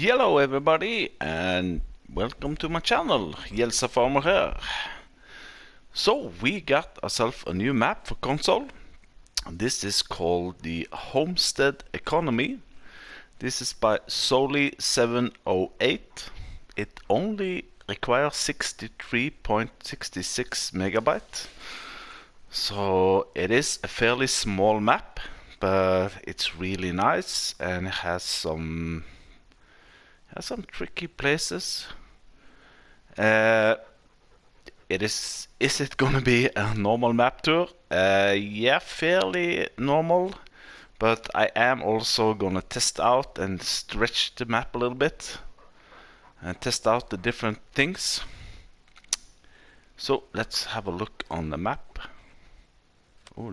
Hello everybody and welcome to my channel, Jelsa Farmer here. So we got ourselves a new map for console. This is called the Homestead Economy. This is by Solely 708. It only requires 63.66 megabyte. So it is a fairly small map, but it's really nice and it has some tricky places. Is it gonna be a normal map tour? Yeah, fairly normal, but I am also gonna test out and stretch the map a little bit and test out the different things. So let's have a look on the map. Oh,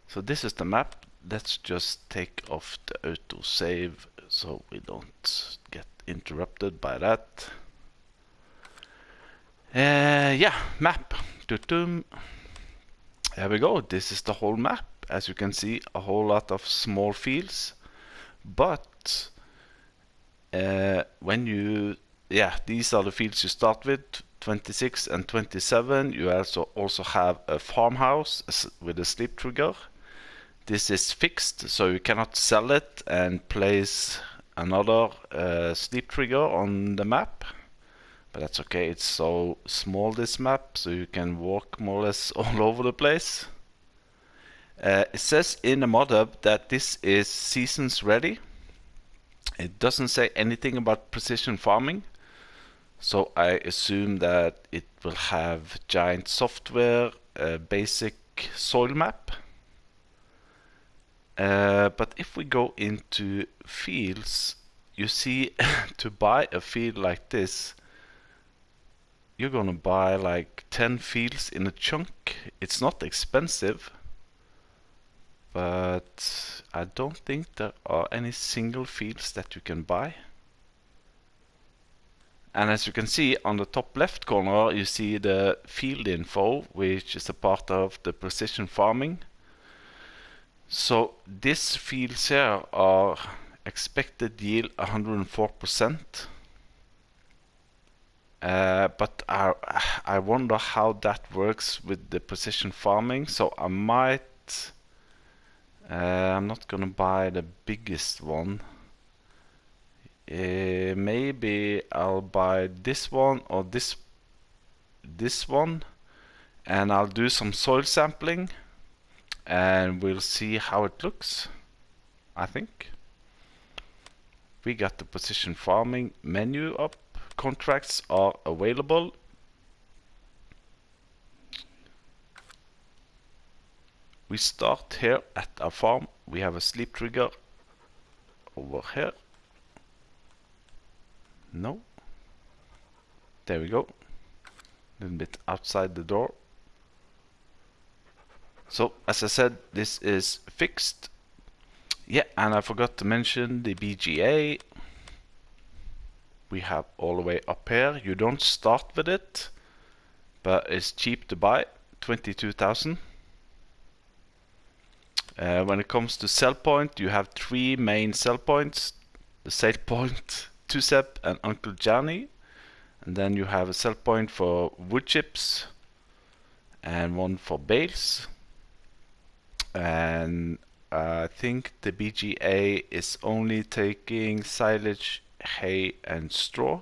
so this is the map. Let's just take off the auto save so we don't get interrupted by that. Yeah, map. There we go. This is the whole map. As you can see, a whole lot of small fields. But these are the fields you start with. 26 and 27. You also have a farmhouse with a sleep trigger. This is fixed, so you cannot sell it and place another sleep trigger on the map. But that's okay, it's so small this map, so you can walk more or less all over the place. It says in the mod hub that this is seasons ready. It doesn't say anything about precision farming, so I assume that it will have giant software, basic soil map. But if we go into fields, you see to buy a field like this, you're gonna buy like 10 fields in a chunk. It's not expensive, but I don't think there are any single fields that you can buy. And as you can see on the top left corner, you see the field info, which is a part of the precision farming. So these fields here are expected yield 104%. But I wonder how that works with the precision farming. So I might, I'm not gonna buy the biggest one. Maybe I'll buy this one or this one, and I'll do some soil sampling. And we'll see how it looks. I think we got the precision farming menu up. Contracts are available. We start here at our farm. We have a sleep trigger over here. No. There we go. A little bit outside the door. So, as I said, this is fixed. Yeah, and I forgot to mention the BGA. We have all the way up here. You don't start with it, but it's cheap to buy, 22,000. When it comes to sell point, you have 3 main sell points. The sale point, Tusep and Uncle Johnny. And then you have a sell point for wood chips and one for bales. And I think the BGA is only taking silage, hay and straw.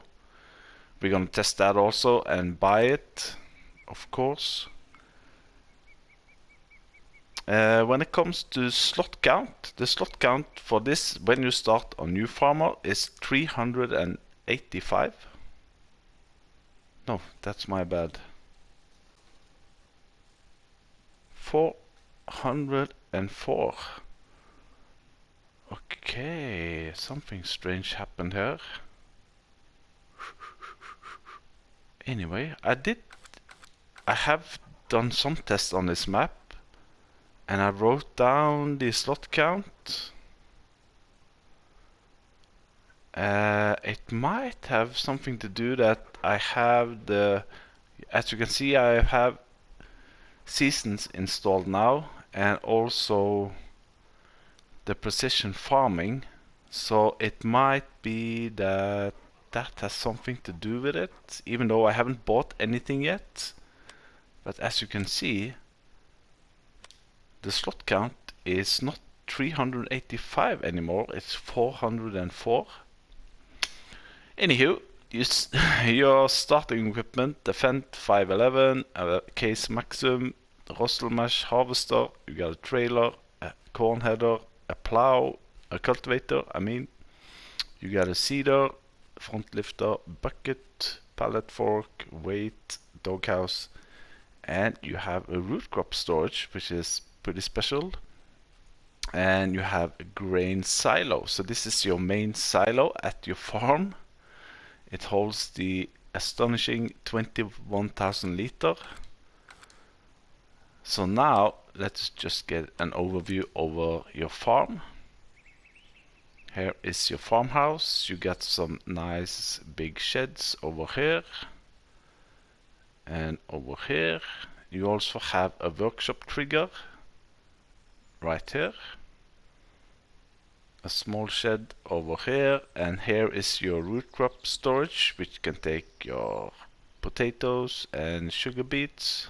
We're gonna test that also and buy it, of course. When it comes to slot count, the slot count for this when you start on new farmer is 385. No, that's my bad. 404. Okay, something strange happened here. Anyway, I have done some tests on this map, and I wrote down the slot count. It might have something to do that I have as you can see, I have seasons installed now, and also the precision farming. So it might be that that has something to do with it, even though I haven't bought anything yet. But as you can see, the slot count is not 385 anymore, it's 404. Anywho, your starting equipment, the Fendt 511, a case Maxim, Rostel Mesh harvester, you got a trailer, a corn header, a plow, a cultivator, you got a seeder, front lifter, bucket, pallet fork, weight, doghouse, and you have a root crop storage, which is pretty special. And you have a grain silo. So this is your main silo at your farm. It holds the astonishing 21,000 liter. So now let's just get an overview over your farm. Here is your farmhouse. You got some nice big sheds over here and over here. You also have a workshop trigger right here, a small shed over here, and here is your root crop storage, which can take your potatoes and sugar beets.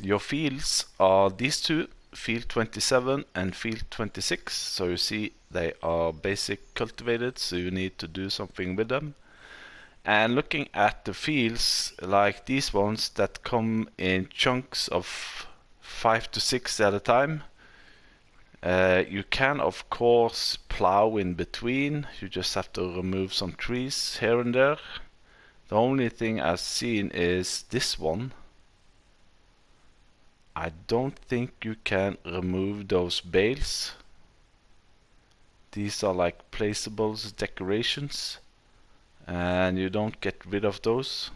Your fields are these two, field 27 and field 26. So you see they are basic cultivated, so you need to do something with them. And looking at the fields like these ones that come in chunks of 5 to 6 at a time, you can of course plow in between. You just have to remove some trees here and there. The only thing I've seen is this one. I don't think you can remove those bales. These are like placeables, decorations, and you don't get rid of those.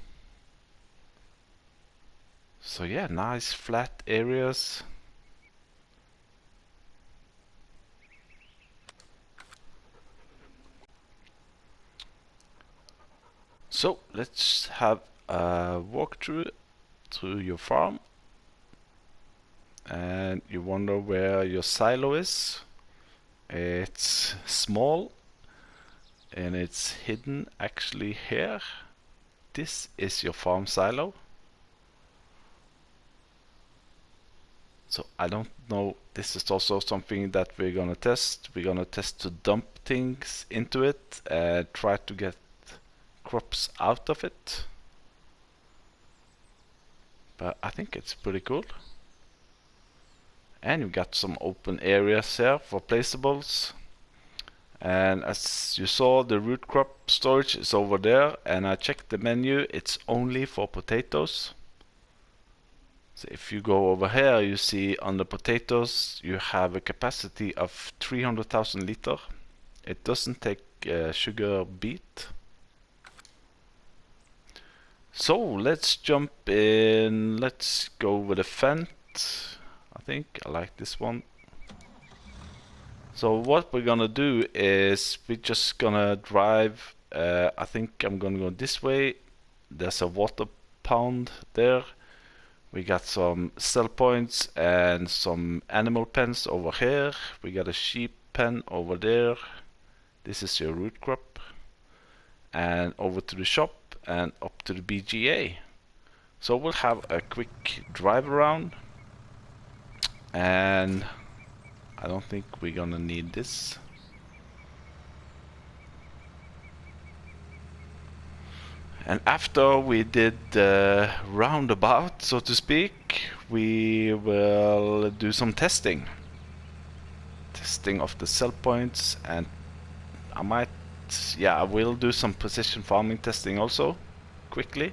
So yeah, nice flat areas. So let's have a walkthrough through your farm. And you wonder where your silo is. It's small and it's hidden actually here. This is your farm silo. So I don't know, this is also something that we're gonna test. We're gonna test to dump things into it and try to get crops out of it. But I think it's pretty cool. And you got some open areas here for placeables. And as you saw, the root crop storage is over there, and I checked the menu, it's only for potatoes. So if you go over here, you see on the potatoes you have a capacity of 300,000 liter. It doesn't take sugar beet. So let's jump in, let's go with a Fendt. I think I like this one. So what we're gonna do is we're just gonna drive, I think I'm gonna go this way. There's a water pond there. We got some cell points and some animal pens over here. We got a sheep pen over there. This is your root crop. And over to the shop and up to the BGA. So we'll have a quick drive around. And I don't think we're gonna need this. And after we did the roundabout, so to speak, we will do some testing. Testing of the cell points, and I will do some precision farming testing also, quickly.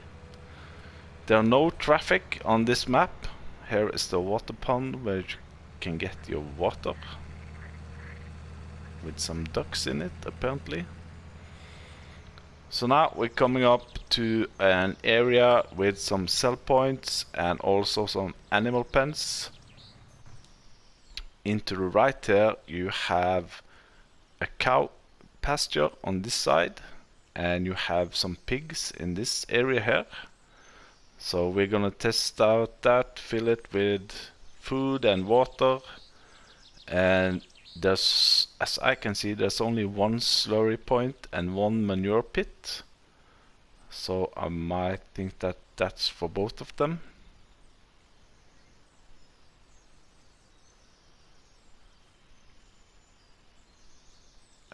There are no traffic on this map. Here is the water pond where you can get your water. With some ducks in it, apparently. So now we're coming up to an area with some cell points and also some animal pens. Into the right here you have a cow pasture on this side, and you have some pigs in this area here. So we're gonna test out that, fill it with food and water, and there's, as I can see, there's only one slurry point and one manure pit. So I might think that that's for both of them.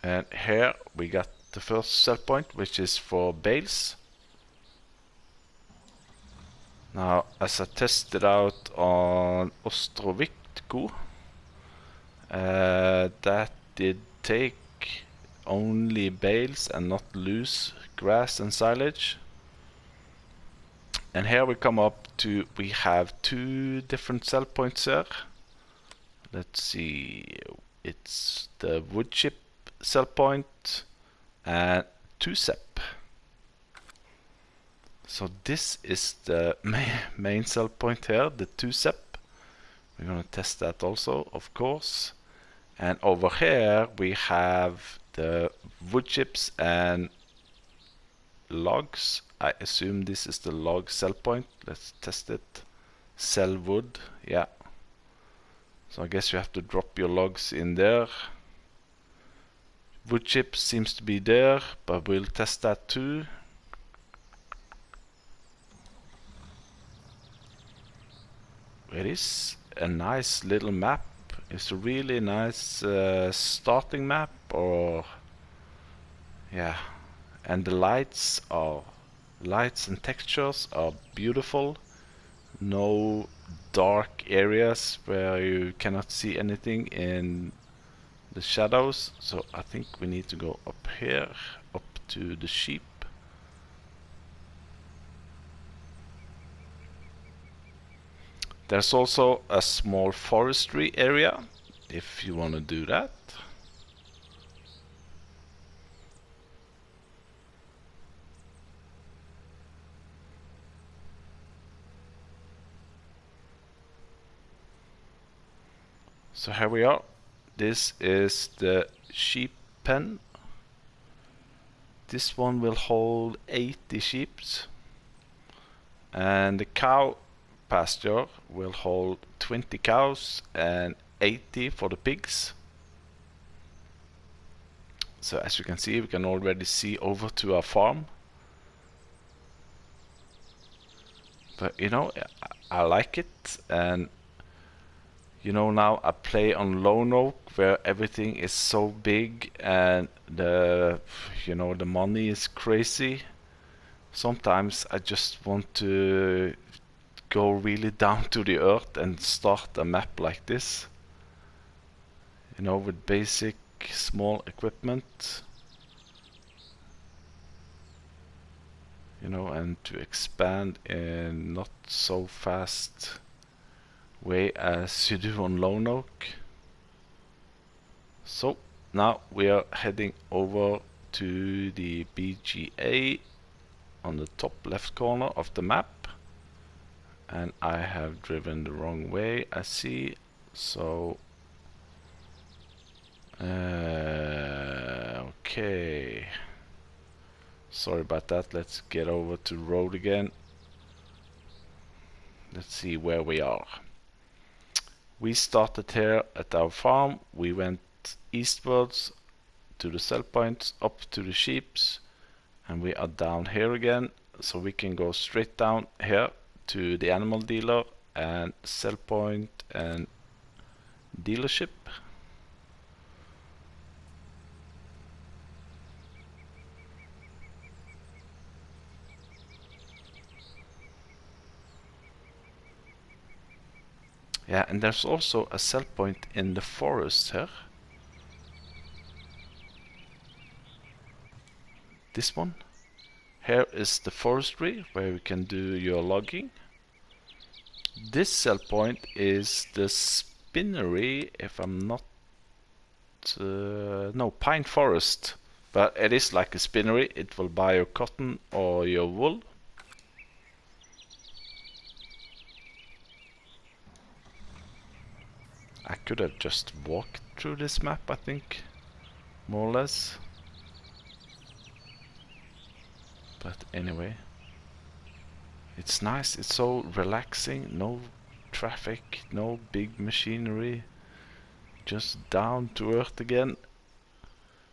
And here we got the first cell point, which is for bales. Now, as I tested out on Ostrovitko, that did take only bales and not loose grass and silage. And here we come up to, we have two different cell points here. Let's see, it's the wood chip cell point and 2-sep. So this is the main cell point here, the 2-sep. We're going to test that also, of course. And over here we have the wood chips and logs. I assume this is the log cell point. Let's test it. Cell wood, yeah. So I guess you have to drop your logs in there. Wood chip seems to be there, but we'll test that too. It is a nice little map. It's a really nice starting map, or yeah. And the lights and textures are beautiful. No dark areas where you cannot see anything in the shadows. So I think we need to go up here, up to the sheep. There's also a small forestry area if you want to do that. So here we are. This is the sheep pen. This one will hold 80 sheep, and the cow pasture will hold 20 cows and 80 for the pigs. So as you can see, we can already see over to our farm. But you know, I like it, and you know, now I play on Lone Oak where everything is so big and the money is crazy. Sometimes I just want to go really down to the earth and start a map like this. You know, with basic small equipment. You know, and to expand in not so fast way as you do on Lone Oak. So now we are heading over to the BGA on the top left corner of the map, and I have driven the wrong way, I see. So okay, sorry about that. Let's get over to road again. Let's see where we are. We started here at our farm. We went eastwards to the cell points, up to the sheeps, and we are down here again. So we can go straight down here to the animal dealer and cell point and dealership. Yeah, and there's also a cell point in the forest here. This one. Here is the forestry where you can do your logging. This cell point is the spinnery, if I'm not... no, pine forest. But it is like a spinnery. It will buy your cotton or your wool. I could have just walked through this map, I think, more or less. But anyway, it's nice. It's so relaxing. No traffic, no big machinery. just down to earth again.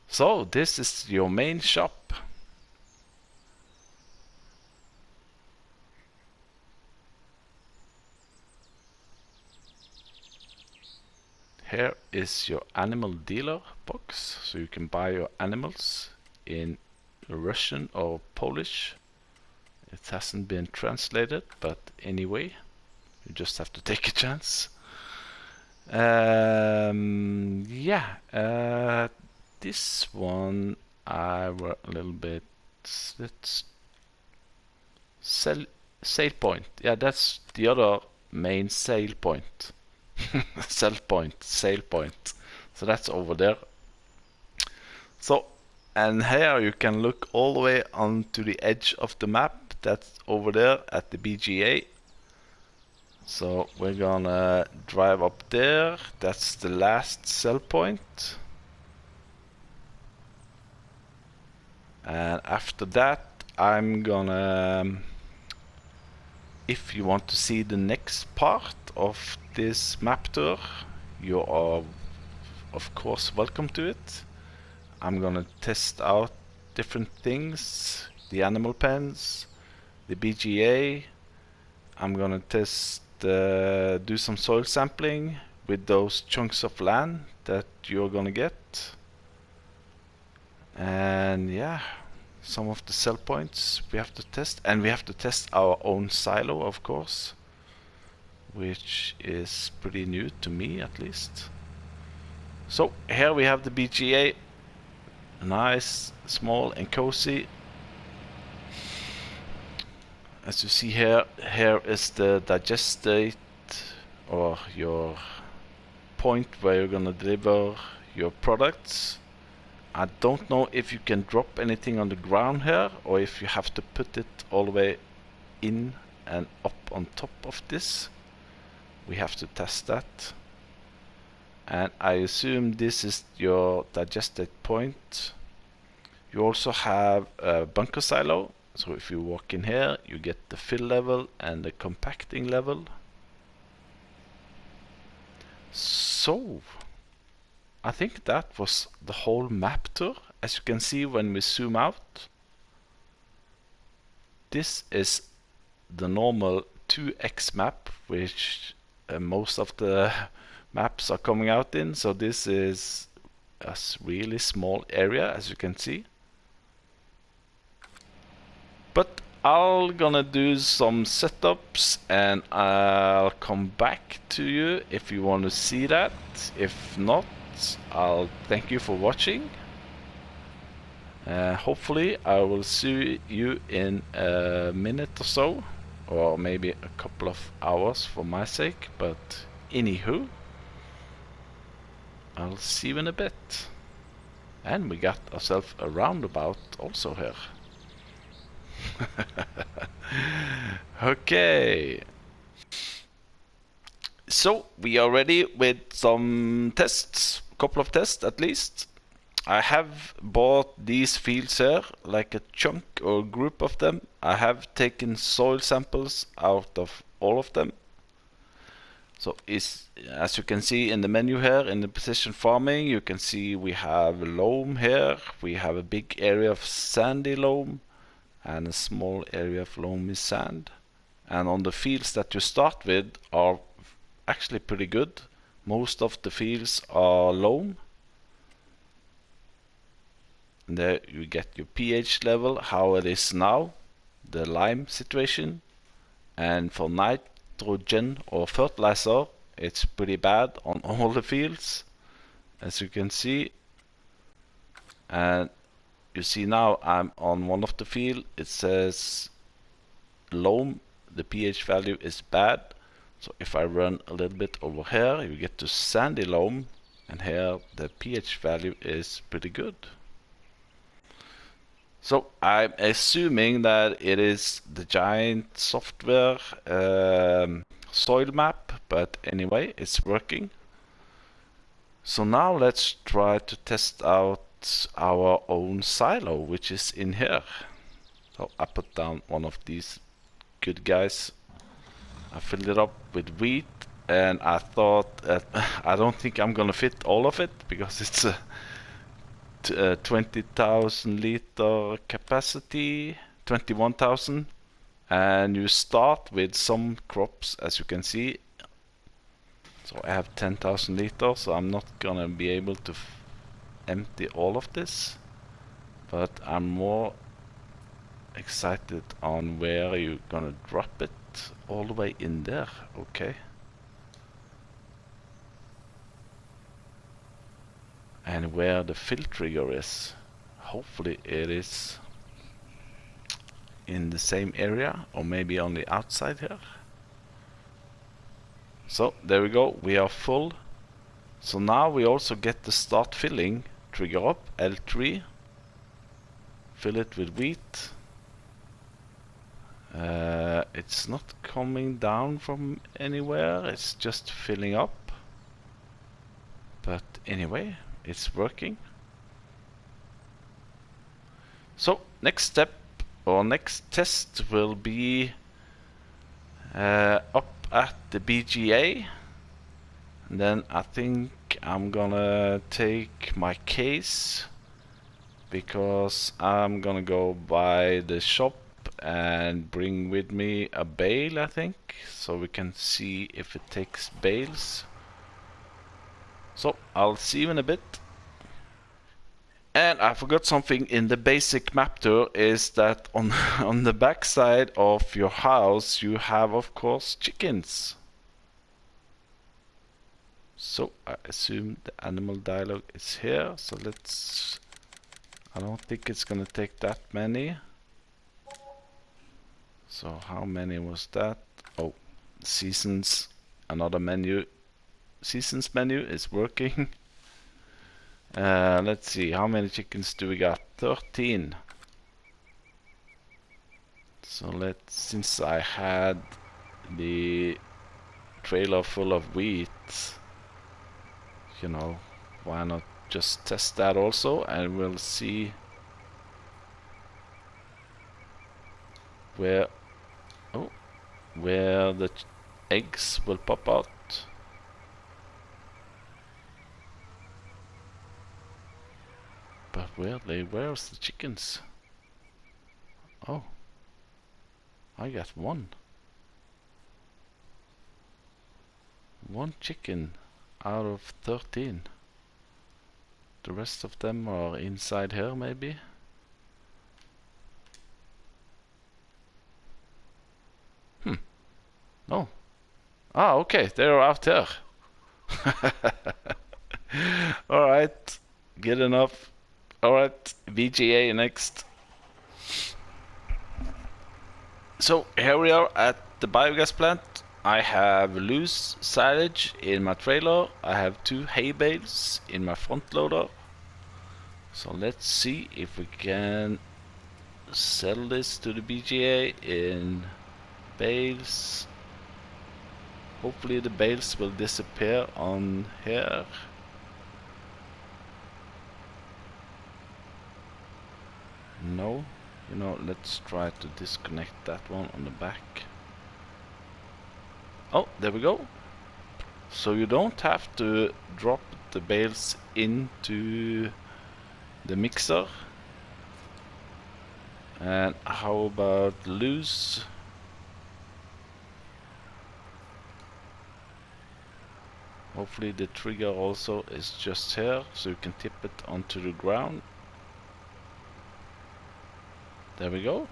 So this is your main shop. Here is your animal dealer box, so you can buy your animals in Russian or Polish. It hasn't been translated, but anyway, you just have to take a chance. This one I were a little bit. Let's sale point. Yeah, that's the other main sale point. Sale point. So that's over there. So, and here you can look all the way onto the edge of the map. That's over there at the BGA. So we're gonna drive up there. That's the last sell point. And after that, I'm gonna, if you want to see the next part of this map tour, you are of course welcome to it. I'm gonna test out different things, the animal pens, the BGA. I'm gonna test, do some soil sampling with those chunks of land that you're gonna get. And yeah, some of the sell points we have to test, and we have to test our own silo, of course, which is pretty new to me at least. So here we have the BGA, nice, small and cozy. As you see here, here is the digest state, or your point where you're gonna deliver your products. I don't know if you can drop anything on the ground here, or if you have to put it all the way in and up on top of this. We have to test that. And I assume this is your digested point. You also have a bunker silo, so if you walk in here you get the fill level and the compacting level. So I think that was the whole map tour. As you can see when we zoom out, this is the normal 2x map, which most of the maps are coming out in. So this is a really small area, as you can see. But I'm gonna do some setups and I'll come back to you if you want to see that. If not, I'll thank you for watching. Hopefully I will see you in a minute or so, or maybe a couple of hours for my sake, but anywho, I'll see you in a bit. And we got ourselves a roundabout also here. Okay, so we are ready with some tests, a couple of tests at least. I have bought these fields here, like a chunk or group of them. I have taken soil samples out of all of them. So as you can see in the menu here, in the precision farming, you can see we have loam here. We have a big area of sandy loam and a small area of loamy sand. And on the fields that you start with are actually pretty good. Most of the fields are loam. And there you get your pH level, how it is now, the lime situation. And for nitrogen or fertilizer, it's pretty bad on all the fields, as you can see. And you see now I'm on one of the field, it says loam, the pH value is bad. So if I run a little bit over here, you get to sandy loam, and here the pH value is pretty good. So I'm assuming that it is the giant software soil map, but anyway, it's working. So now let's try to test out our own silo, which is in here. So I put down one of these good guys. I filled it up with wheat, and I thought that I don't think I'm gonna fit all of it because it's a 20,000 liter capacity, 21,000, and you start with some crops, as you can see. So I have 10,000 liters, so I'm not gonna be able to empty all of this, but I'm more excited on where you're gonna drop it all the way in there. Okay. And where the fill trigger is. Hopefully it is in the same area, or maybe on the outside here. So there we go, we are full. So now we also get the start filling trigger up, L3. Fill it with wheat. It's not coming down from anywhere, it's just filling up. But anyway, it's working. So next step or next test will be up at the BGA, and then I think I'm gonna take my case because I'm gonna go by the shop and bring with me a bale, I think, so we can see if it takes bales. So I'll see you in a bit. And I forgot something in the basic map tour, is that on the back side of your house you have, of course, chickens. So I assume the animal dialogue is here, so let's... I don't think it's gonna take that many. So how many was that? Oh, seasons, another menu. Seasons menu is working. Let's see, how many chickens do we got? 13. So since I had the trailer full of wheat, you know, why not just test that also, and we'll see where the eggs will pop out. But where's the chickens? Oh, I got one chicken out of 13. The rest of them are inside here, maybe. No. Ah, okay, they're out there. Alright, good enough. Alright, VGA next. So here we are at the biogas plant. I have loose silage in my trailer. I have 2 hay bales in my front loader. So let's see if we can sell this to the BGA in bales. Hopefully the bales will disappear on here. No, you know, let's try to disconnect that one on the back. Oh, there we go. So you don't have to drop the bales into the mixer. And how about loose? Hopefully the trigger also is just here, so you can tip it onto the ground. There we go.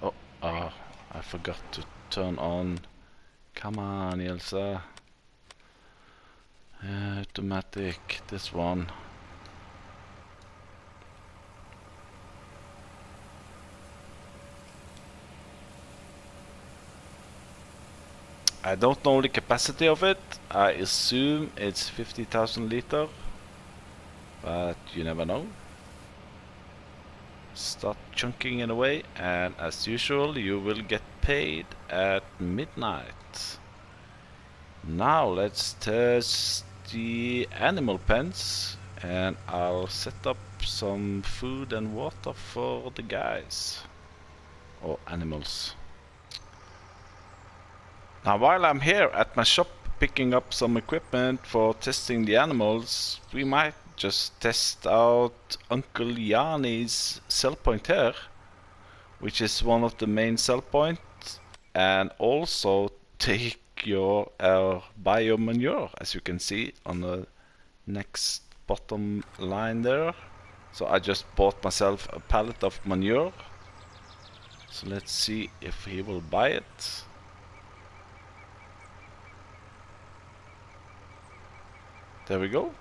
Oh, I forgot to turn on. Come on, Elsa. Automatic, this one. I don't know the capacity of it. I assume it's 50,000 liter, but you never know. Start chunking it away, and as usual you will get paid at midnight. Now let's test the animal pens, and I'll set up some food and water for the guys, or animals. Now, while I'm here at my shop picking up some equipment for testing the animals, we might just test out Uncle Yanni's sell point here, which is one of the main sell points, and also take your bio manure, as you can see on the next bottom line there. So I just bought myself a pallet of manure. So let's see if he will buy it. There we go.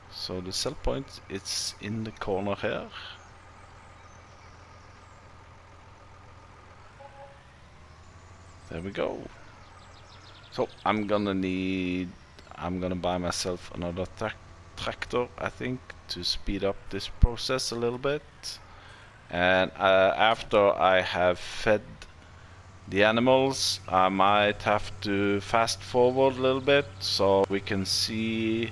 So the sell point is in the corner here. There we go. So I'm gonna buy myself another tractor, I think, to speed up this process a little bit. And after I have fed the animals, I might have to fast forward a little bit so we can see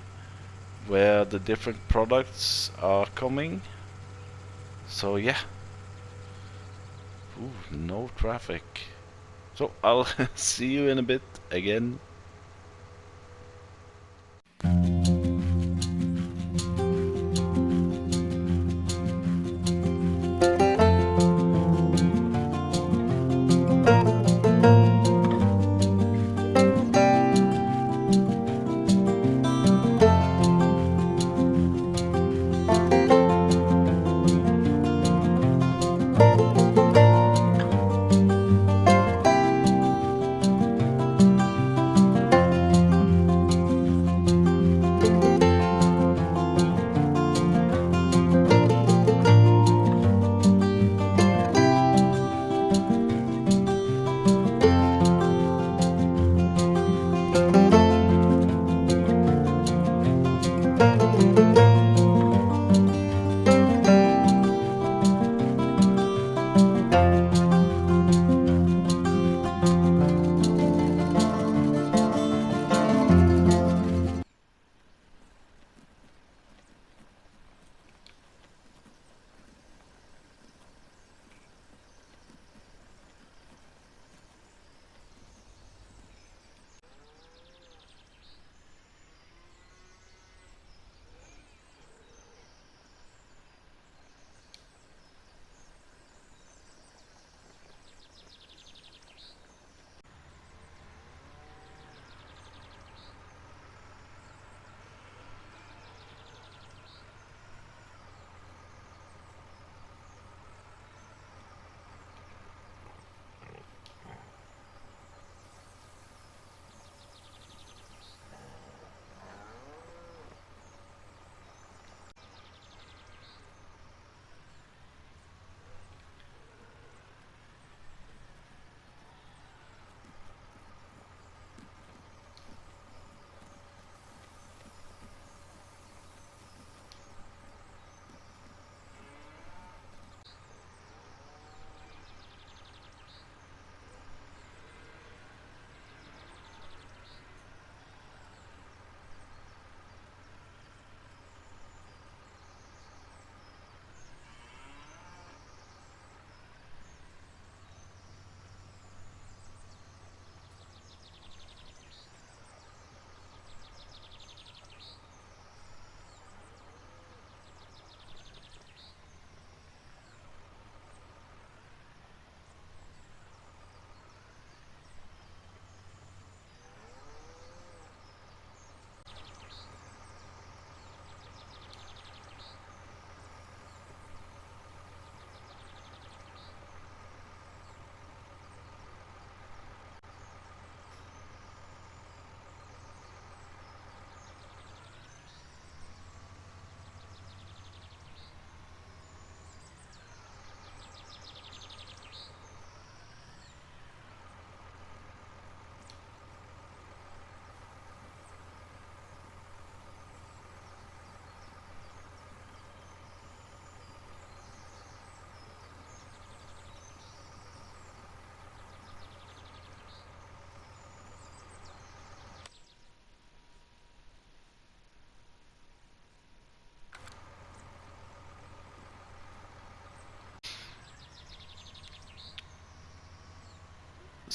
where the different products are coming. So yeah. Ooh, no traffic. So I'll see you in a bit again.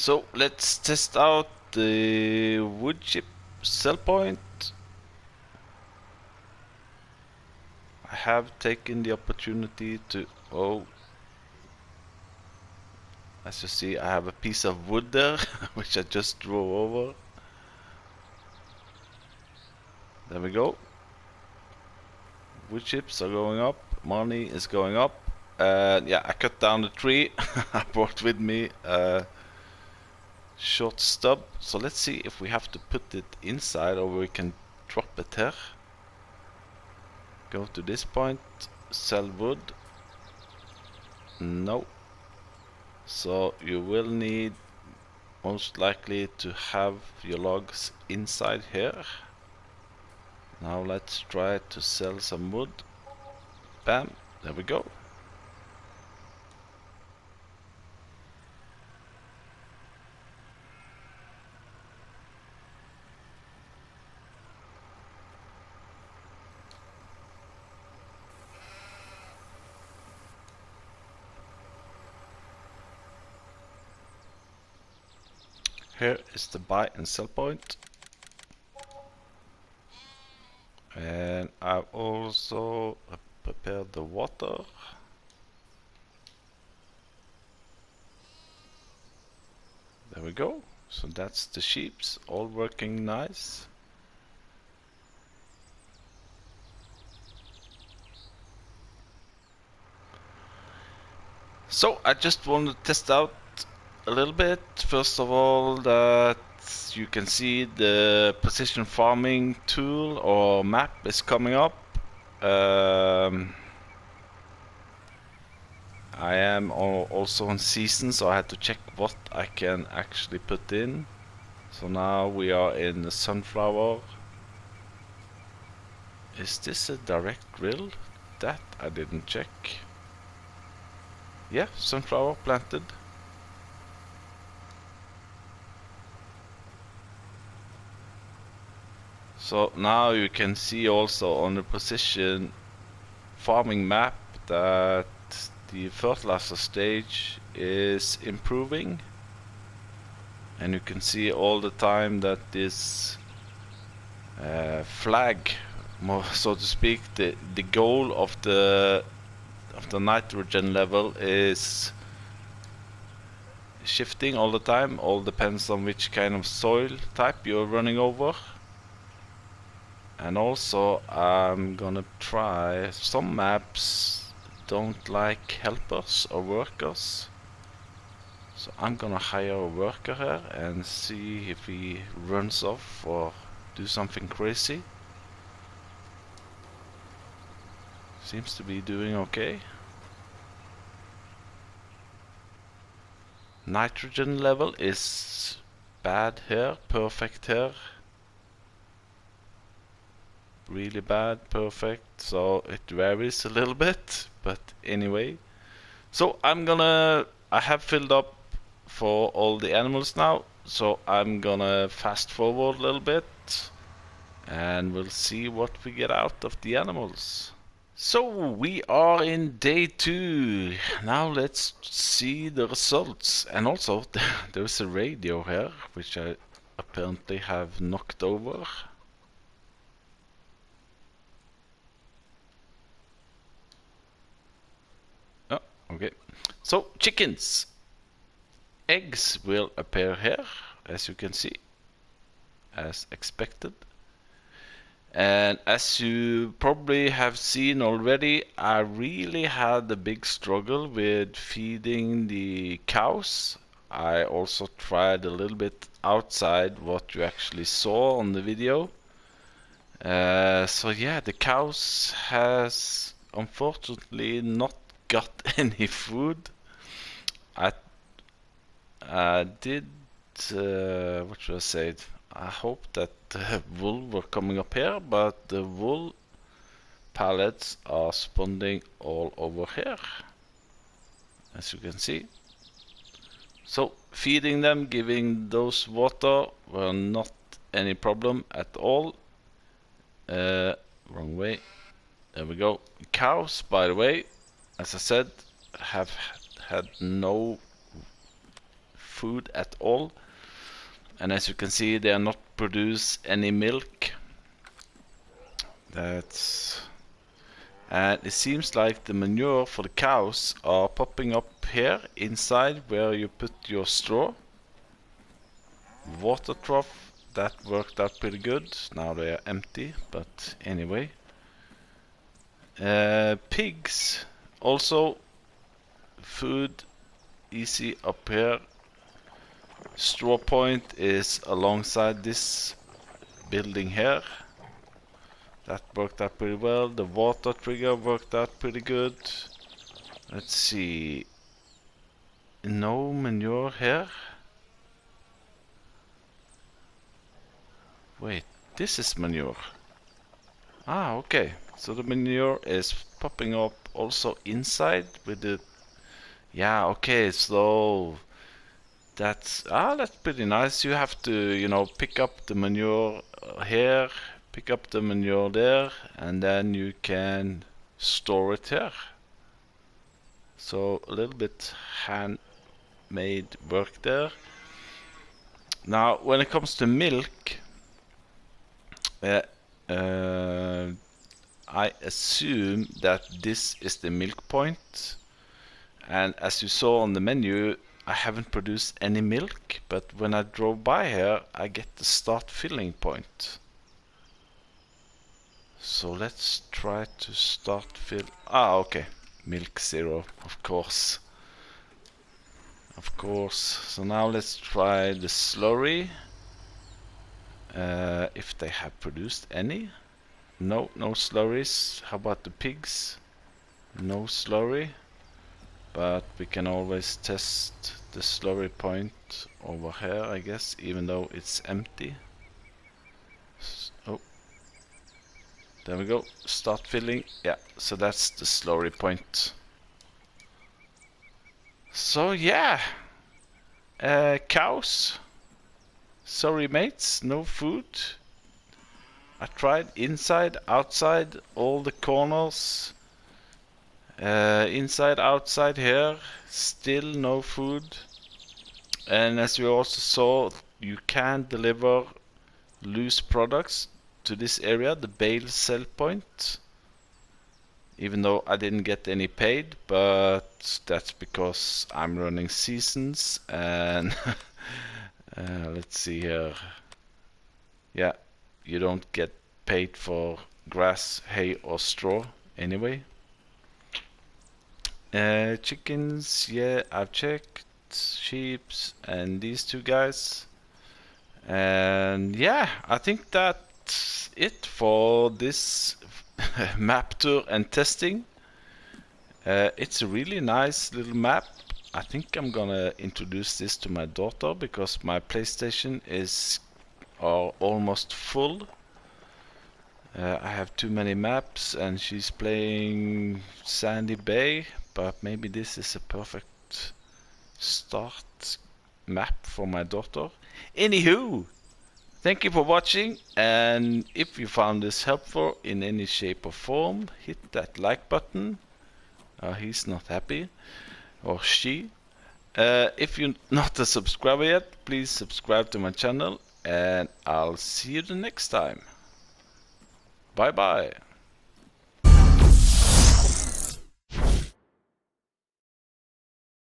So let's test out the wood chip sell point. I have taken the opportunity to, as you see, I have a piece of wood there, which I just drove over. There we go. Wood chips are going up, money is going up. And yeah, I cut down the tree. I brought with me a short stub. So let's see if we have to put it inside or we can drop it here. Go to this point, sell wood. No. So you will need most likely to have your logs inside here. Now let's try to sell some wood. Bam, there we go. Here is the buy and sell point. And I've also prepared the water. There we go. So that's the sheeps, all working nice. So I just want to test out a little bit. First of all, that you can see the precision farming tool or map is coming up. I am also on season, so I had to check what I can actually put in. So now we are in the sunflower. Is this a direct drill? That I didn't check. Yeah, sunflower planted. So now you can see also on the precision farming map that the fertilizer stage is improving, and you can see all the time that this flag, more so to speak, the goal of the nitrogen level is shifting all the time. All depends on which kind of soil type you're running over. And also I'm gonna try, some maps don't like helpers or workers, so I'm gonna hire a worker here and see if he runs off or do something crazy. Seems to be doing okay. Nitrogen level is bad here, perfect here. Really bad, perfect, so it varies a little bit, but anyway. So I have filled up for all the animals now, so I'm gonna fast forward a little bit and we'll see what we get out of the animals. So we are in day 2. Now let's see the results. And also there's a radio here, which I apparently have knocked over. Okay, so chickens. Eggs will appear here, as you can see, as expected. And as you probably have seen already, I really had a big struggle with feeding the cows. I also tried a little bit outside what you actually saw on the video. So yeah, the cows has unfortunately not got any food. I did, what should I say? I hope that wool were coming up here, but the wool pallets are spawning all over here, as you can see. So feeding them, giving those water were not any problem at all. Wrong way. There we go. Cows, by the way, as I said, have had no food at all. And as you can see, they are not produce any milk. And it seems like the manure for the cows are popping up here inside where you put your straw. Water trough, that worked out pretty good. Now they are empty, but anyway. Pigs, also food easy up here. Straw point is alongside this building here. That worked out pretty well. The water trigger worked out pretty good. Let's see. No manure here. Wait, this is manure. Ah, okay. So the manure is popping up also inside with the... Yeah, okay, so... That's pretty nice. You have to, you know, pick up the manure here, pick up the manure there, and then you can store it here. So a little bit handmade work there. Now, when it comes to milk, I assume that this is the milk point. And as you saw on the menu, I haven't produced any milk, but when I drove by here, I get the start filling point. So let's try to start fill. Ah, okay. Milk 0, of course. Of course. So now let's try the slurry. If they have produced any. No, no slurries. How about the pigs? No slurry. But we can always test the slurry point over here, I guess, even though it's empty. Oh, there we go. Start filling. Yeah, so that's the slurry point. So yeah, cows. Sorry mates, no food. I tried inside, outside, all the corners. Inside, outside here, still no food. And as you also saw, you can deliver loose products to this area, the bale sell point. Even though I didn't get any paid, but that's because I'm running seasons and let's see here. Yeah, you don't get paid for grass, hay or straw anyway. Chickens, yeah, I've checked. Sheeps and these two guys. And yeah, I think that's it for this map tour and testing. It's a really nice little map. I think I'm gonna introduce this to my daughter because my PlayStation is almost full. I have too many maps and she's playing Sandy Bay, but maybe this is a perfect start map for my daughter. Anywho, thank you for watching, and if you found this helpful in any shape or form, hit that like button. He's not happy, or she. If you're not a subscriber yet, please subscribe to my channel, and I'll see you the next time. Bye bye.